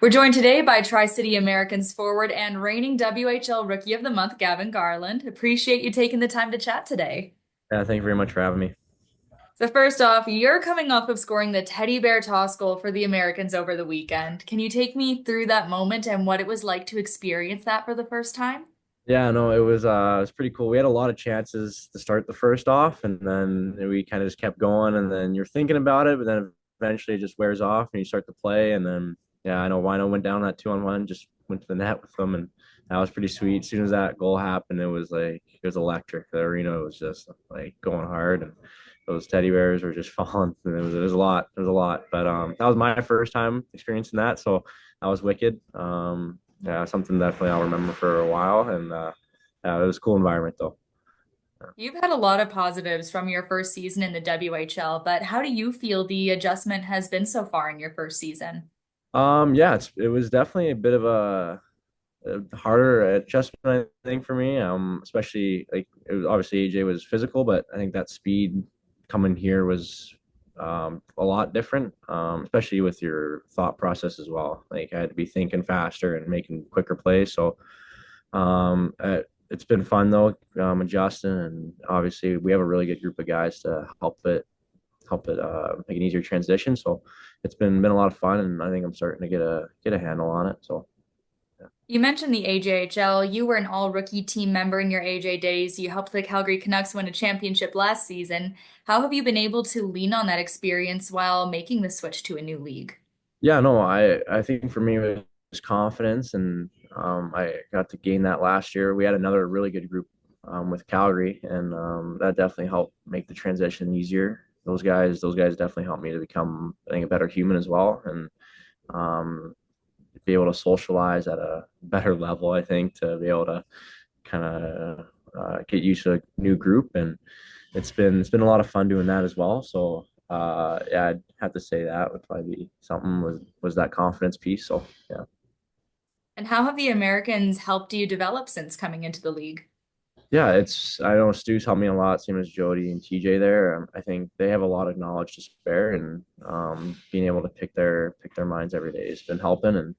We're joined today by Tri-City Americans forward and reigning WHL Rookie of the Month, Gavin Garland. Appreciate you taking the time to chat today. Yeah, thank you very much for having me. So first off, you're coming off of scoring the teddy bear toss goal for the Americans over the weekend. Can you take me through that moment and what it was like to experience that for the first time? Yeah, no, it was pretty cool. We had a lot of chances to start the first off, and then we kind of just kept going, and then you're thinking about it, but then eventually it just wears off and you start to play, and then yeah, I know Wino went down that 2-on-1, just went to the net with them, and that was pretty sweet. As soon as that goal happened, it was electric. The arena was just like going hard, and those teddy bears were just falling. And it was a lot. It was a lot. But that was my first time experiencing that, so that was wicked. Yeah, something definitely I'll remember for a while. And yeah, it was a cool environment though. You've had a lot of positives from your first season in the WHL, but how do you feel the adjustment has been so far in your first season? Yeah, it was definitely a bit of a harder adjustment, I think, for me. Especially like it was obviously AJ was physical, but I think that speed coming here was a lot different, especially with your thought process as well. Like I had to be thinking faster and making quicker plays. So it's been fun though, adjusting, and obviously we have a really good group of guys to help it make an easier transition. So it's been a lot of fun, and I think I'm starting to get a handle on it. So yeah. You mentioned the AJHL. You were an all-rookie team member in your AJ days. You helped the Calgary Canucks win a championship last season. How have you been able to lean on that experience while making the switch to a new league? Yeah, no, I think for me it was confidence, and I got to gain that last year. We had another really good group with Calgary, and that definitely helped make the transition easier. Those guys definitely helped me to become, I think, a better human as well, and um, be able to socialize at a better level. I think to be able to kind of get used to a new group, and it's been a lot of fun doing that as well. So yeah, I'd have to say that would probably be something was that confidence piece. So yeah. And how have the Americans helped you develop since coming into the league? Yeah, I know Stu's helped me a lot, same as Jody and TJ there. I think they have a lot of knowledge to spare, and being able to pick their minds every day has been helping. And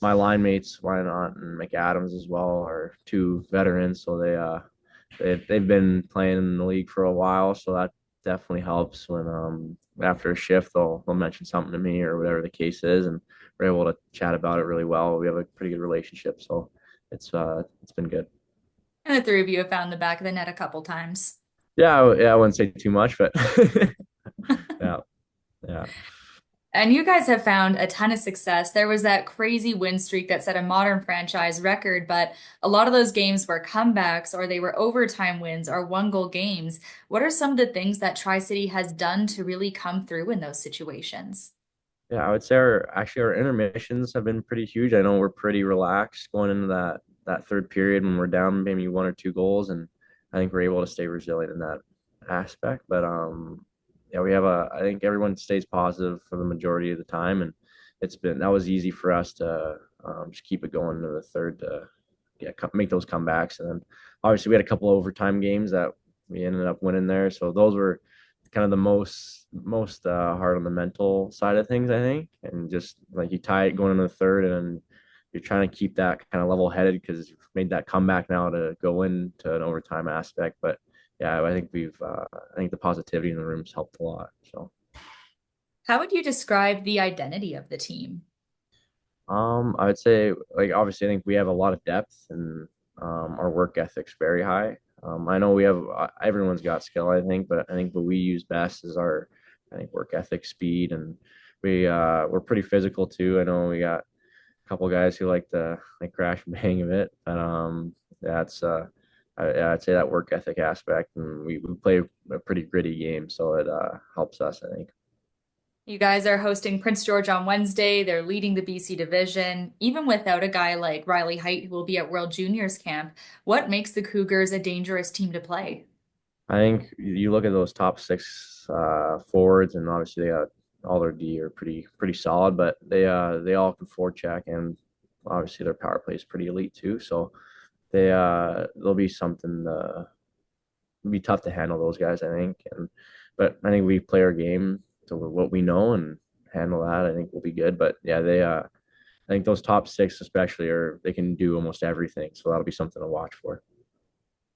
my line mates, why not, and McAdams as well, are two veterans, so they've been playing in the league for a while, so that definitely helps when after a shift they'll mention something to me or whatever the case is, and we're able to chat about it really well. We have a pretty good relationship, so it's been good. And the three of you have found the back of the net a couple times. Yeah, I wouldn't say too much, but yeah, yeah. And you guys have found a ton of success. There was that crazy win streak that set a modern franchise record, but a lot of those games were comebacks or they were overtime wins or one goal games. What are some of the things that Tri City has done to really come through in those situations? Yeah, I would say our intermissions have been pretty huge. I know we're pretty relaxed going into that third period when we're down maybe one or two goals, and I think we're able to stay resilient in that aspect. But yeah, I think everyone stays positive for the majority of the time, and that was easy for us to just keep it going to the third to make those comebacks, and then obviously we had a couple of overtime games that we ended up winning there, so those were kind of the most hard on the mental side of things, I think. And just like you tie it going into the third, and you're trying to keep that kind of level headed because you've made that comeback now to go into an overtime aspect. But yeah, I think the positivity in the room's helped a lot. So How would you describe the identity of the team? I would say, like, obviously I think we have a lot of depth, and our work ethic's very high. I know we have everyone's got skill, I think, but I think what we use best is our, I think, work ethic, speed, and we're pretty physical too. I know we got a couple guys who like to like crash and bang a bit, but that's I'd say that work ethic aspect, and we play a pretty gritty game, so it helps us, I think. You guys are hosting Prince George on Wednesday. They're leading the BC division. Even without a guy like Riley Height, who will be at World Juniors camp, what makes the Cougars a dangerous team to play? I think you look at those top six forwards, and obviously they got all their D are pretty solid, but they all can forecheck, and obviously their power play is pretty elite too. So they'll be something be tough to handle those guys, I think. And but I think we play our game to what we know and handle that. I think we'll be good. But yeah, I think those top six especially are they can do almost everything. So that'll be something to watch for.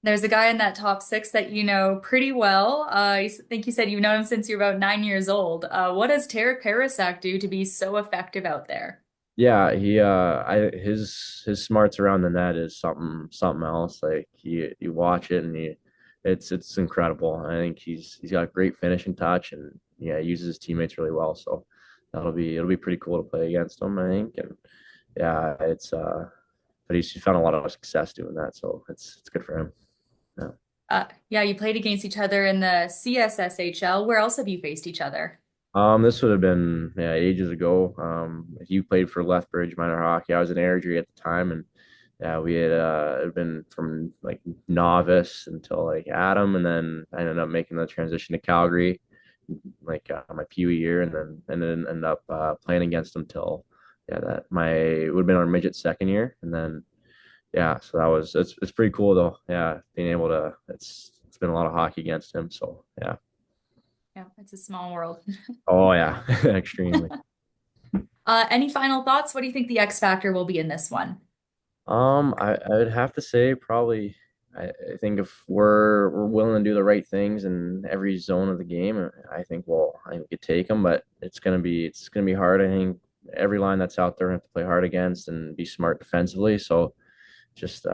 There's a guy in that top six that you know pretty well. Think you said you've known him since you're about 9 years old. What does Tarek Parasak do to be so effective out there? Yeah, he I his smarts around the net is something else. Like you watch it and it's incredible. I think he's got great finishing touch and yeah, he uses his teammates really well. So it'll be pretty cool to play against him, I think. And yeah, it's but he's found a lot of success doing that, so it's good for him. Yeah. Yeah, you played against each other in the CSSHL. Where else have you faced each other? This would have been yeah, ages ago. He played for Lethbridge minor hockey. I was an Airdrie at the time, and yeah, we had been from like novice until like Adam, and then I ended up making the transition to Calgary, like my Pee Wee year, and then ended up playing against him till yeah, that my it would have been our midget second year, and then yeah, so that was it's pretty cool though. Yeah, being able to it's been a lot of hockey against him, so yeah. Yeah, it's a small world. Oh yeah, extremely. Any final thoughts? What do you think the X factor will be in this one? I would have to say probably I think if we're willing to do the right things in every zone of the game, I think we could take them, but it's gonna be hard. I think every line that's out there we have to play hard against and be smart defensively. So just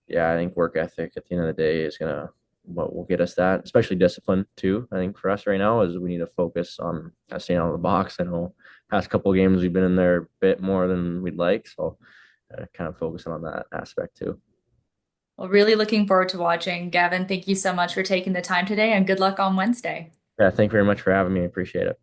yeah, I think work ethic at the end of the day is gonna what will get us that, especially discipline too. I think for us right now is we need to focus on staying out of the box. I know past couple games we've been in there a bit more than we'd like, so kind of focusing on that aspect too. Well, really looking forward to watching. Gavin, thank you so much for taking the time today and good luck on Wednesday. Yeah, thank you very much for having me. I appreciate it.